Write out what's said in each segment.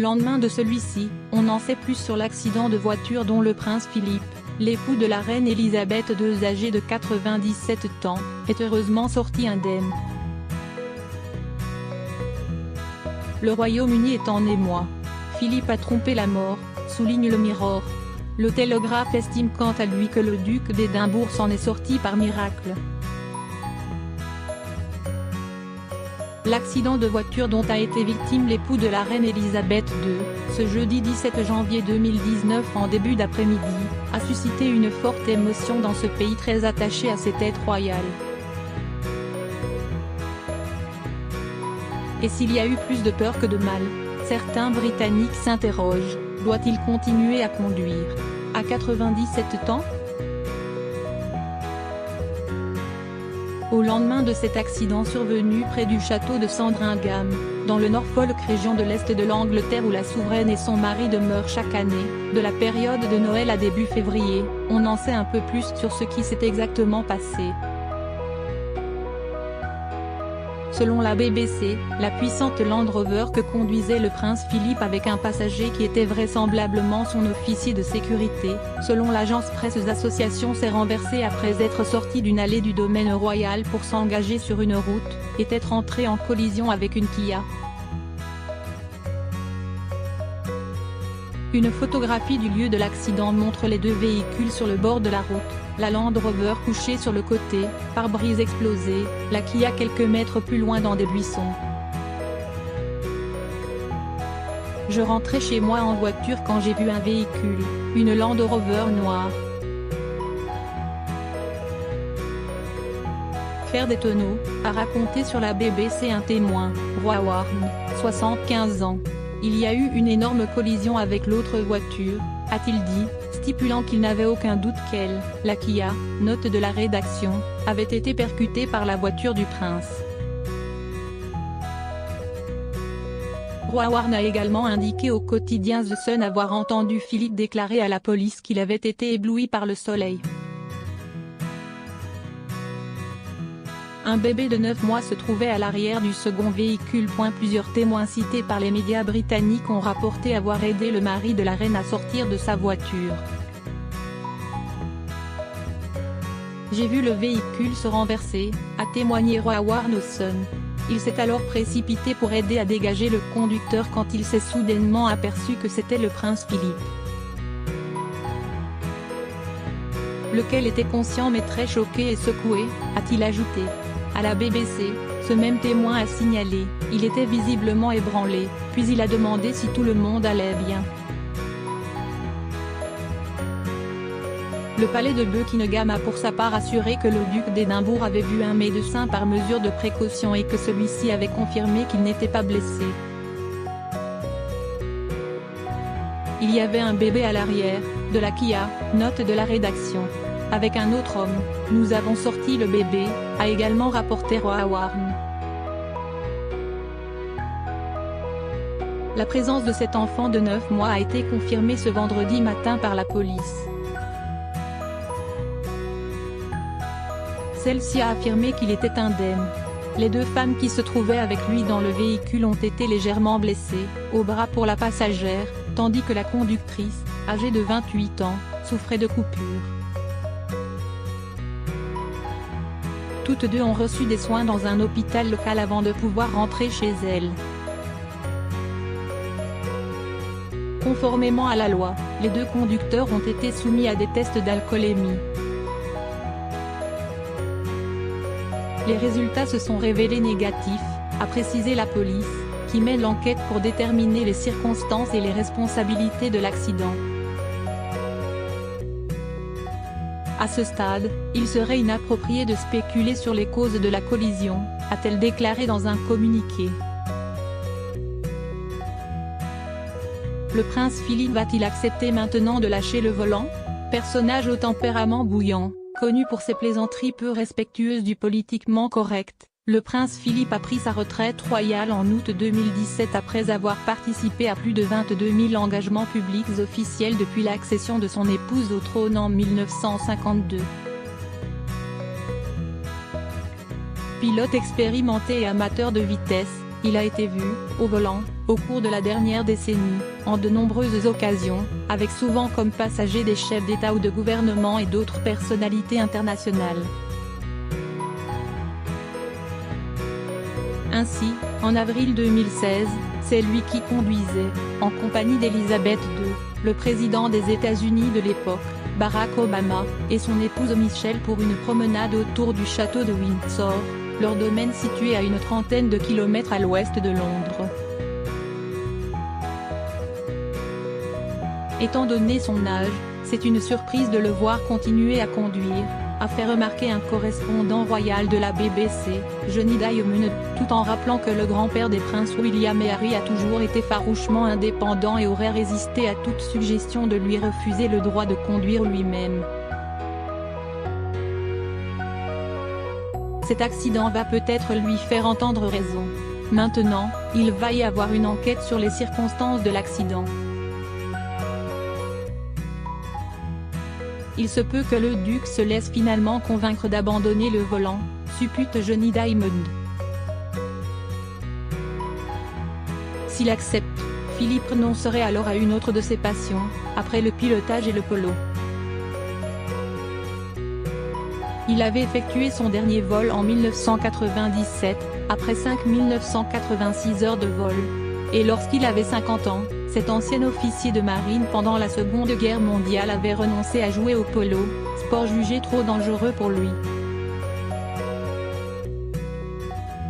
lendemain de celui-ci, on en sait plus sur l'accident de voiture dont le prince Philippe, l'époux de la reine Elisabeth II âgé de 97 ans, est heureusement sorti indemne. Le Royaume-Uni est en émoi. Philippe a trompé la mort, souligne le Mirror. Le Télégraphe estime quant à lui que le duc d'Édimbourg s'en est sorti par miracle. L'accident de voiture dont a été victime l'époux de la reine Elisabeth II, ce jeudi 17 janvier 2019 en début d'après-midi, a suscité une forte émotion dans ce pays très attaché à ses têtes royales. Et s'il y a eu plus de peur que de mal, certains Britanniques s'interrogent, doit-il continuer à conduire à 97 ans? Au lendemain de cet accident survenu près du château de Sandringham, dans le Norfolk, région de l'Est de l'Angleterre où la souveraine et son mari demeurent chaque année, de la période de Noël à début février, on en sait un peu plus sur ce qui s'est exactement passé. Selon la BBC, la puissante Land Rover que conduisait le prince Philippe avec un passager qui était vraisemblablement son officier de sécurité, selon l'agence presse Association, s'est renversée après être sortie d'une allée du domaine royal pour s'engager sur une route, et être entrée en collision avec une Kia. Une photographie du lieu de l'accident montre les deux véhicules sur le bord de la route, la Land Rover couchée sur le côté, pare-brise explosé, la Kia quelques mètres plus loin dans des buissons. Je rentrais chez moi en voiture quand j'ai vu un véhicule, une Land Rover noire, faire des tonneaux, a raconté sur la BBC un témoin, Roy Warren, 75 ans. Il y a eu une énorme collision avec l'autre voiture, a-t-il dit, stipulant qu'il n'avait aucun doute qu'elle, la Kia, note de la rédaction, avait été percutée par la voiture du prince. Roy Warren a également indiqué au quotidien The Sun avoir entendu Philippe déclarer à la police qu'il avait été ébloui par le soleil. Un bébé de 9 mois se trouvait à l'arrière du second véhicule. Plusieurs témoins cités par les médias britanniques ont rapporté avoir aidé le mari de la reine à sortir de sa voiture. J'ai vu le véhicule se renverser, a témoigné Roy Warren au Sun. Il s'est alors précipité pour aider à dégager le conducteur quand il s'est soudainement aperçu que c'était le prince Philippe, lequel était conscient mais très choqué et secoué, a-t-il ajouté. À la BBC, ce même témoin a signalé, il était visiblement ébranlé, puis il a demandé si tout le monde allait bien. Le palais de Buckingham a pour sa part assuré que le duc d'Édimbourg avait vu un médecin par mesure de précaution et que celui-ci avait confirmé qu'il n'était pas blessé. Il y avait un bébé à l'arrière, de la Kia, note de la rédaction. Avec un autre homme, nous avons sorti le bébé, a également rapporté Roy Warren. La présence de cet enfant de 9 mois a été confirmée ce vendredi matin par la police. Celle-ci a affirmé qu'il était indemne. Les deux femmes qui se trouvaient avec lui dans le véhicule ont été légèrement blessées, au bras pour la passagère, tandis que la conductrice, âgée de 28 ans, souffrait de coupures. Toutes deux ont reçu des soins dans un hôpital local avant de pouvoir rentrer chez elles. Conformément à la loi, les deux conducteurs ont été soumis à des tests d'alcoolémie. Les résultats se sont révélés négatifs, a précisé la police, qui mène l'enquête pour déterminer les circonstances et les responsabilités de l'accident. À ce stade, il serait inapproprié de spéculer sur les causes de la collision, a-t-elle déclaré dans un communiqué. Le prince Philippe va-t-il accepter maintenant de lâcher le volant? Personnage au tempérament bouillant, connu pour ses plaisanteries peu respectueuses du politiquement correct, le prince Philippe a pris sa retraite royale en août 2017 après avoir participé à plus de 22 000 engagements publics officiels depuis l'accession de son épouse au trône en 1952. Pilote expérimenté et amateur de vitesse, il a été vu, au volant, au cours de la dernière décennie, en de nombreuses occasions, avec souvent comme passagers des chefs d'État ou de gouvernement et d'autres personnalités internationales. Ainsi, en avril 2016, c'est lui qui conduisait, en compagnie d'Elizabeth II, le président des États-Unis de l'époque, Barack Obama, et son épouse Michelle pour une promenade autour du château de Windsor, leur domaine situé à une trentaine de kilomètres à l'ouest de Londres. Étant donné son âge, c'est une surprise de le voir continuer à conduire, a fait remarquer un correspondant royal de la BBC, Johnny Diamond, tout en rappelant que le grand-père des princes William et Harry a toujours été farouchement indépendant et aurait résisté à toute suggestion de lui refuser le droit de conduire lui-même. Cet accident va peut-être lui faire entendre raison. Maintenant, il va y avoir une enquête sur les circonstances de l'accident. Il se peut que le duc se laisse finalement convaincre d'abandonner le volant, suppute Johnny Diamond. S'il accepte, Philippe renoncerait alors à une autre de ses passions, après le pilotage et le polo. Il avait effectué son dernier vol en 1997, après 5986 heures de vol. Et lorsqu'il avait 50 ans, cet ancien officier de marine pendant la Seconde Guerre mondiale avait renoncé à jouer au polo, sport jugé trop dangereux pour lui.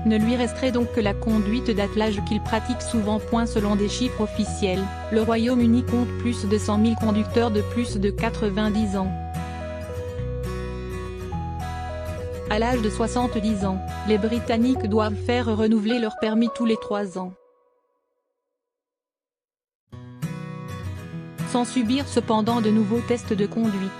Ne lui resterait donc que la conduite d'attelage qu'il pratique souvent. Selon des chiffres officiels, le Royaume-Uni compte plus de 100 000 conducteurs de plus de 90 ans. À l'âge de 70 ans, les Britanniques doivent faire renouveler leur permis tous les 3 ans. Sans subir cependant de nouveaux tests de conduite.